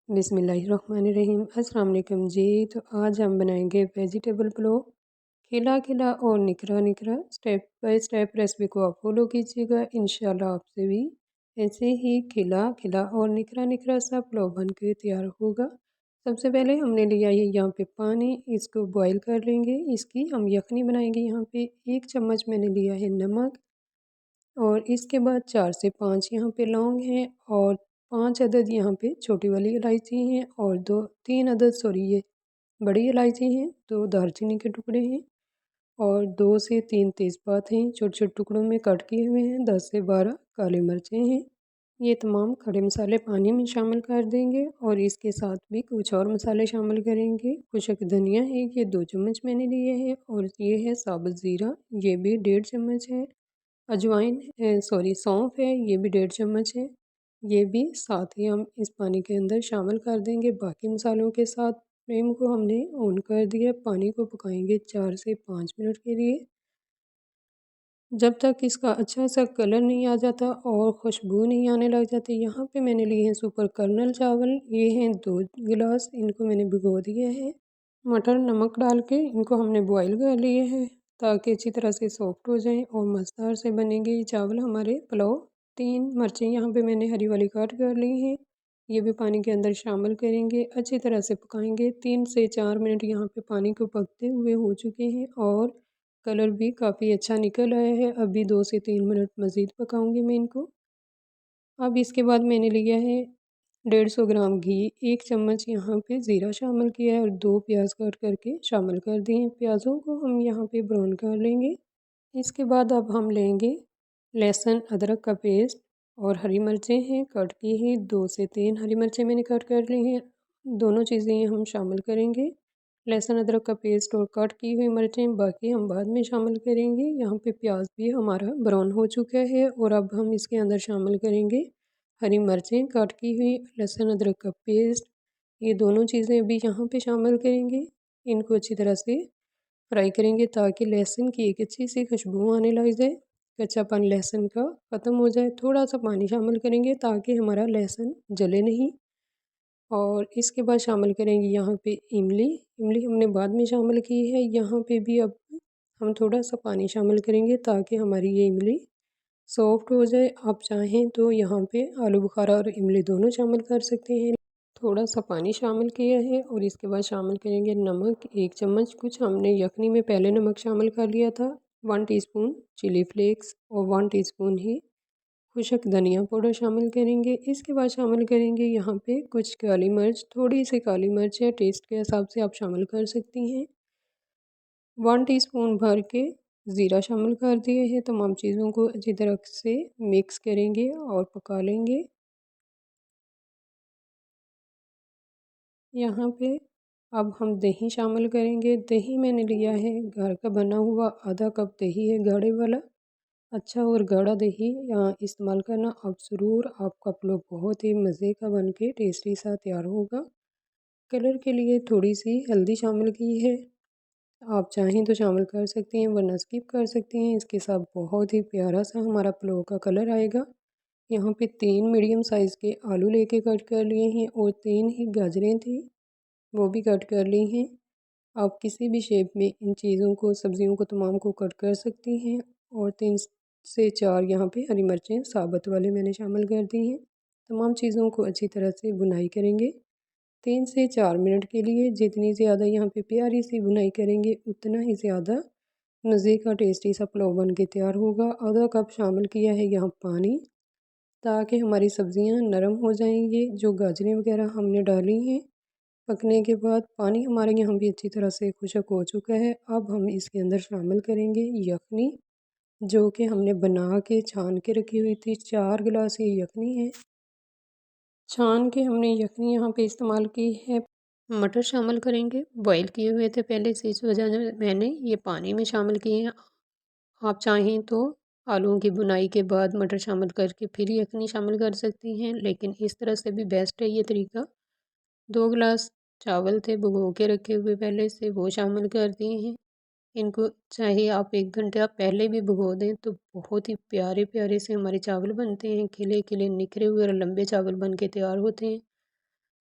बिस्मिल्लाहिर्रहमानिर्रहीम। अस्सलाम वालेकुम जी। तो आज हम बनाएंगे वेजिटेबल पुलाव। खिला खिला और निखरा निखरा। स्टेप बाय स्टेप रेसिपी को आप फॉलो कीजिएगा, इंशाल्लाह आपसे भी ऐसे ही खिला खिला और निखरा निखरा सा पुलाव बन के तैयार होगा। सबसे पहले हमने लिया है यहाँ पे पानी, इसको बॉईल कर लेंगे। इसकी हम यखनी बनाएंगे। यहाँ पे 1 चम्मच मैंने लिया है नमक, और इसके बाद 4 से 5 यहाँ पे लौंग हैं, और 5 अदद यहाँ पे छोटी वाली इलायची हैं, और 3 अदद ये बड़ी इलायची हैं, 2 दालचीनी के टुकड़े हैं, और 2 से 3 तेज़पात हैं छोटे छोटे टुकड़ों में कट किए हुए हैं, 10 से 12 काली मिर्चें हैं। ये तमाम खड़े मसाले पानी में शामिल कर देंगे, और इसके साथ भी कुछ और मसाले शामिल करेंगे। खुशक धनिया है, ये 2 चम्मच मैंने लिए है, और ये है साबुत ज़ीरा, ये भी 1.5 चम्मच है। अजवाइन सौंफ है, ये भी 1.5 चम्मच है। ये भी साथ ही हम इस पानी के अंदर शामिल कर देंगे। बाकी मसालों के साथ फ्लेम को हमने ऑन कर दिया। पानी को पकाएंगे 4 से 5 मिनट के लिए, जब तक इसका अच्छा सा कलर नहीं आ जाता और खुशबू नहीं आने लग जाती। यहाँ पे मैंने लिए हैं सुपर कर्नल चावल, ये हैं 2 गिलास, इनको मैंने भिगो दिया है। मटर नमक डाल के इनको हमने बॉईल कर लिए हैं, ताकि अच्छी तरह से सॉफ्ट हो जाएं और मज़ेदार से बनेंगे ये चावल हमारे पुलाव। 3 मिर्चें यहाँ पे मैंने हरी वाली काट कर ली हैं, ये भी पानी के अंदर शामिल करेंगे। अच्छी तरह से पकाएंगे। 3 से 4 मिनट यहाँ पे पानी को पकते हुए हो चुके हैं, और कलर भी काफ़ी अच्छा निकल आया है। अभी 2 से 3 मिनट मज़ीद पकाऊंगी मैं इनको। अब इसके बाद मैंने लिया है 150 ग्राम घी, 1 चम्मच यहाँ पे ज़ीरा शामिल किया है, और 2 प्याज कट करके शामिल कर दिए हैं। प्याज़ों को हम यहाँ पे ब्राउन कर लेंगे। इसके बाद अब हम लेंगे लहसुन अदरक का पेस्ट, और हरी मिर्चें हैं कट की ही, 2 से 3 हरी मिर्चें मैंने कट कर ली हैं। दोनों चीज़ें हम शामिल करेंगे, लहसुन अदरक का पेस्ट और कट की हुई मिर्चें बाकी हम बाद में शामिल करेंगे। यहाँ पे प्याज भी हमारा ब्राउन हो चुका है, और अब हम इसके अंदर शामिल करेंगे हरी मिर्चें कट की हुई, लहसुन अदरक का पेस्ट, ये दोनों चीज़ें अभी यहाँ पे शामिल करेंगे। इनको अच्छी तरह से फ्राई करेंगे, ताकि लहसुन की एक अच्छी सी खुशबू आने लग जाए, कच्चापन लहसुन का ख़त्म हो जाए। थोड़ा सा पानी शामिल करेंगे ताकि हमारा लहसुन जले नहीं। और इसके बाद शामिल करेंगे यहाँ पे इमली। इमली हमने बाद में शामिल की है। यहाँ पे भी अब हम थोड़ा सा पानी शामिल करेंगे, ताकि हमारी ये इमली सॉफ्ट हो जाए। आप चाहें तो यहाँ पे आलू बुखारा और इमली दोनों शामिल कर सकते हैं। थोड़ा सा पानी शामिल किया है, और इसके बाद शामिल करेंगे नमक 1 चम्मच। कुछ हमने यखनी में पहले नमक शामिल कर लिया था। 1 टीस्पून चिली फ्लेक्स, और 1 टीस्पून ही खुशक धनिया पाउडर शामिल करेंगे। इसके बाद शामिल करेंगे यहाँ पे कुछ काली मिर्च, थोड़ी सी काली मिर्च है, टेस्ट के हिसाब से आप शामिल कर सकती हैं। 1 टीस्पून भर के ज़ीरा शामिल कर दिए हैं। तमाम चीज़ों को अच्छी तरह से मिक्स करेंगे और पका लेंगे। यहाँ पे अब हम दही शामिल करेंगे। दही मैंने लिया है घर का बना हुआ, आधा कप दही है गाढ़े वाला। अच्छा और गाढ़ा दही यहाँ इस्तेमाल करना अब ज़रूर, आपका पुलाव बहुत ही मज़े का बन के टेस्टी सा तैयार होगा। कलर के लिए थोड़ी सी हल्दी शामिल की है, आप चाहें तो शामिल कर सकती हैं, वरना स्किप कर सकती हैं। इसके साथ बहुत ही प्यारा सा हमारा पुलाव का कलर आएगा। यहाँ पे 3 मीडियम साइज़ के आलू लेके कट कर लिए हैं, और 3 ही गाजरें थी, वो भी कट कर ली हैं। आप किसी भी शेप में इन चीज़ों को, सब्जियों को तमाम को कट कर सकती हैं। और 3 से 4 यहाँ पे हरी मिर्चें साबुत वाले मैंने शामिल कर दी हैं। तमाम चीज़ों को अच्छी तरह से भुनाई करेंगे 3 से 4 मिनट के लिए। जितनी ज़्यादा यहाँ पे प्यारी सी भुनाई करेंगे, उतना ही ज़्यादा मज़े का टेस्टी सा पुलाव बन के तैयार होगा। आधा कप शामिल किया है यहाँ पानी, ताकि हमारी सब्ज़ियाँ नरम हो जाएंगी। जो गाजरें वगैरह हमने डाली हैं, पकने के बाद पानी हमारे यहाँ भी अच्छी तरह से खुशक हो चुका है। अब हम इसके अंदर शामिल करेंगे यखनी, जो कि हमने बना के छान के रखी हुई थी। 4 गिलास ये यखनी है, छान के हमने यखनी यहाँ पे इस्तेमाल की है। मटर शामिल करेंगे, बॉईल किए हुए थे पहले से, इस वजह से मैंने ये पानी में शामिल किए हैं। आप चाहें तो आलूओं की बुनाई के बाद मटर शामिल करके फिर यखनी शामिल कर सकती हैं, लेकिन इस तरह से भी बेस्ट है ये तरीका। 2 गिलास चावल थे भिगो के रखे हुए पहले से, वो शामिल कर दिए हैं। इनको चाहे आप 1 घंटा पहले भी भिगो दें, तो बहुत ही प्यारे प्यारे से हमारे चावल बनते हैं। खिले खिले निखरे हुए और लंबे चावल बन के तैयार होते हैं।